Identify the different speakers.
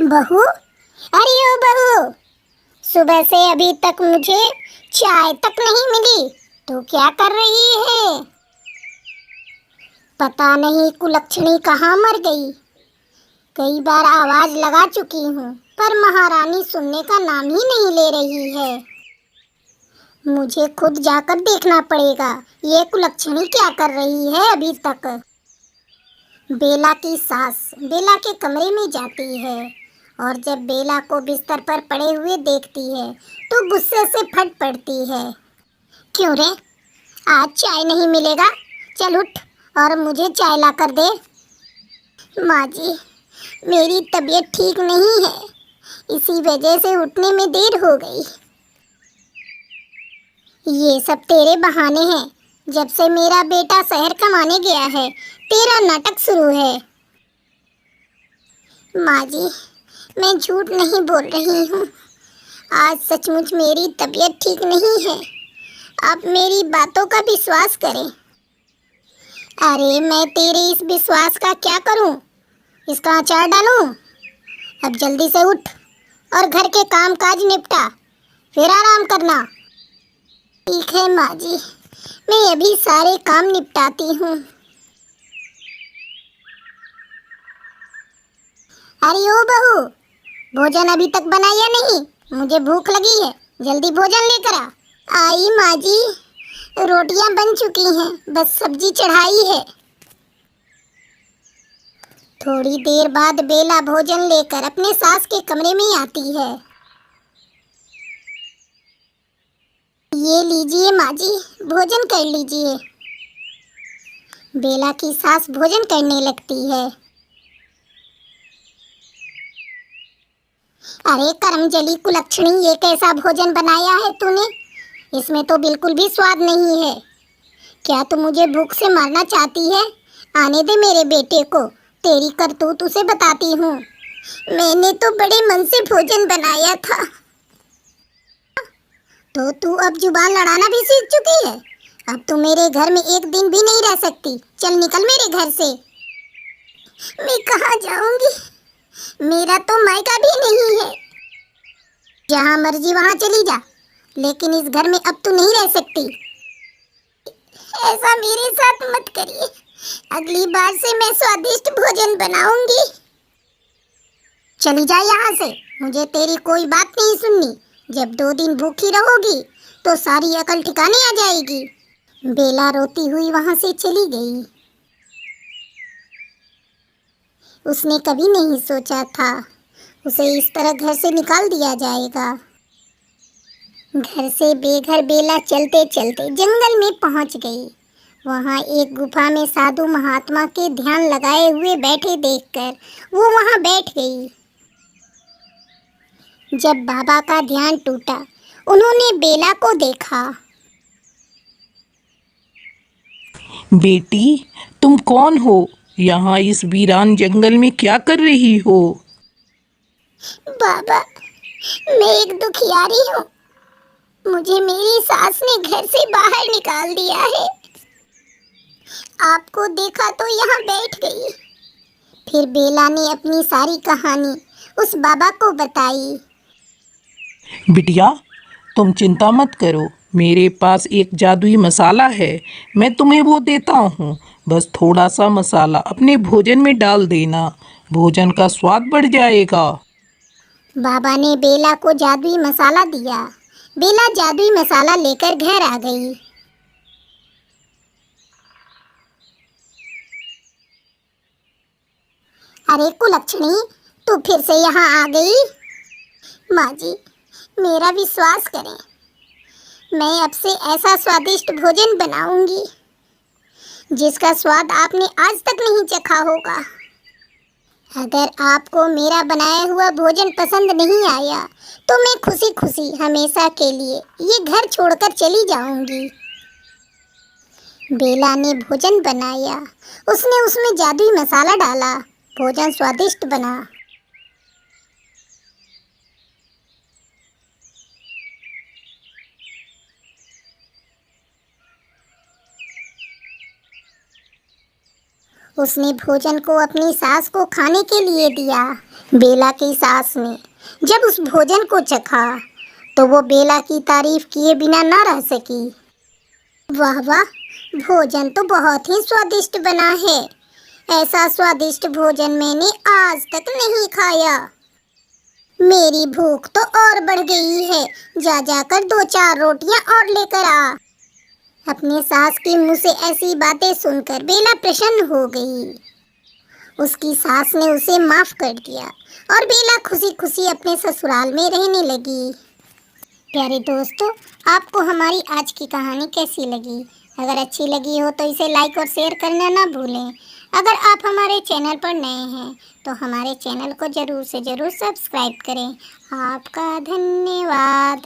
Speaker 1: बहू, अरे ओ बहू, सुबह से अभी तक मुझे चाय तक नहीं मिली। तो क्या कर रही है? पता नहीं कुलक्षणी कहाँ मर गई। कई बार आवाज लगा चुकी हूँ, पर महारानी सुनने का नाम ही नहीं ले रही है। मुझे खुद जाकर देखना पड़ेगा, ये कुलक्षणी क्या कर रही है अभी तक। बेला की सास बेला के कमरे में जाती है और जब बेला को बिस्तर पर पड़े हुए देखती है तो गुस्से से फट पड़ती है। क्यों रे, आज चाय नहीं मिलेगा? चल उठ और मुझे चाय ला कर दे। माँ जी, मेरी तबीयत ठीक नहीं है, इसी वजह से उठने में देर हो गई। ये सब तेरे बहाने हैं। जब से मेरा बेटा शहर कमाने गया है, तेरा नाटक शुरू है। माँ जी, मैं झूठ नहीं बोल रही हूँ। आज सचमुच मेरी तबीयत ठीक नहीं है। आप मेरी बातों का विश्वास करें। अरे मैं तेरे इस विश्वास का क्या करूँ? इसका अचार डालूँ? अब जल्दी से उठ और घर के काम काज निपटा, फिर आराम करना। ठीक है माँ जी, मैं अभी सारे काम निपटाती हूँ। अरे ओ बहू, भोजन अभी तक बना या नहीं? मुझे भूख लगी है, जल्दी भोजन लेकर आ। आई माँ जी, रोटियां बन चुकी हैं, बस सब्जी चढ़ाई है। थोड़ी देर बाद बेला भोजन लेकर अपने सास के कमरे में आती है। ये लीजिए माँ जी, भोजन कर लीजिए। बेला की सास भोजन करने लगती है। अरे कर्मजली कुलक्षणी, ये कैसा भोजन बनाया है तूने? इसमें तो बिल्कुल भी स्वाद नहीं है। क्या तू मुझे भूख से मारना चाहती है? आने दे मेरे बेटे को, तेरी करतूत उसे बताती हूँ। मैंने तो बड़े मन से भोजन बनाया था। तो तू अब जुबान लड़ाना भी सीख चुकी है। अब तू मेरे घर में एक दिन भी नहीं रह सकती। चल निकल मेरे घर से। मैं कहाँ जाऊंगी? मेरा तो मायका भी नहीं है। जहाँ मर्जी वहाँ चली जा, लेकिन इस घर में अब तू नहीं रह सकती। ऐसा मेरे साथ मत करिए। अगली बार से मैं स्वादिष्ट भोजन बनाऊंगी। चली जा यहाँ से, मुझे तेरी कोई बात नहीं सुननी। जब 2 दिन भूखी रहोगी तो सारी अकल ठिकाने आ जाएगी। बेला रोती हुई वहाँ से चली गई। उसने कभी नहीं सोचा था उसे इस तरह घर से निकाल दिया जाएगा। घर से बेघर बेला चलते चलते जंगल में पहुँच गई। वहाँ एक गुफा में साधु महात्मा के ध्यान लगाए हुए बैठे देखकर वो वहाँ बैठ गई। जब बाबा का ध्यान टूटा, उन्होंने बेला को देखा।
Speaker 2: बेटी, तुम कौन हो? यहाँ इस वीरान जंगल में क्या कर रही हो?
Speaker 1: बाबा, मैं एक दुखियारी हूँ। मुझे मेरी सास ने घर से बाहर निकाल दिया है। आपको देखा तो यहाँ बैठ गई। फिर बेला ने अपनी सारी कहानी उस बाबा को बताई।
Speaker 2: बिटिया, तुम चिंता मत करो, मेरे पास एक जादुई मसाला है। मैं तुम्हें वो देता हूँ। बस थोड़ा सा मसाला अपने भोजन में डाल देना, भोजन का स्वाद बढ़ जाएगा।
Speaker 1: बाबा ने बेला को जादुई मसाला दिया। बेला जादुई मसाला लेकर घर आ गई। अरे कुलक्षणी, तू फिर से यहाँ आ गई? माँ जी, मेरा विश्वास करें, मैं अब से ऐसा स्वादिष्ट भोजन बनाऊंगी जिसका स्वाद आपने आज तक नहीं चखा होगा। अगर आपको मेरा बनाया हुआ भोजन पसंद नहीं आया तो मैं खुशी खुशी हमेशा के लिए ये घर छोड़कर चली जाऊंगी। बेला ने भोजन बनाया। उसने उसमें जादुई मसाला डाला। भोजन स्वादिष्ट बना। उसने भोजन को अपनी सास को खाने के लिए दिया। बेला की सास ने जब उस भोजन को चखा तो वो बेला की तारीफ किए बिना न रह सकी। वाह वाह, भोजन तो बहुत ही स्वादिष्ट बना है। ऐसा स्वादिष्ट भोजन मैंने आज तक नहीं खाया। मेरी भूख तो और बढ़ गई है। जा जाकर 2-4 रोटियां और लेकर आ। अपने सास के मुंह से ऐसी बातें सुनकर बेला प्रसन्न हो गई। उसकी सास ने उसे माफ कर दिया और बेला खुशी खुशी अपने ससुराल में रहने लगी। प्यारे दोस्तों, आपको हमारी आज की कहानी कैसी लगी? अगर अच्छी लगी हो तो इसे लाइक और शेयर करना ना भूलें। अगर आप हमारे चैनल पर नए हैं तो हमारे चैनल को ज़रूर से ज़रूर सब्सक्राइब करें। आपका धन्यवाद।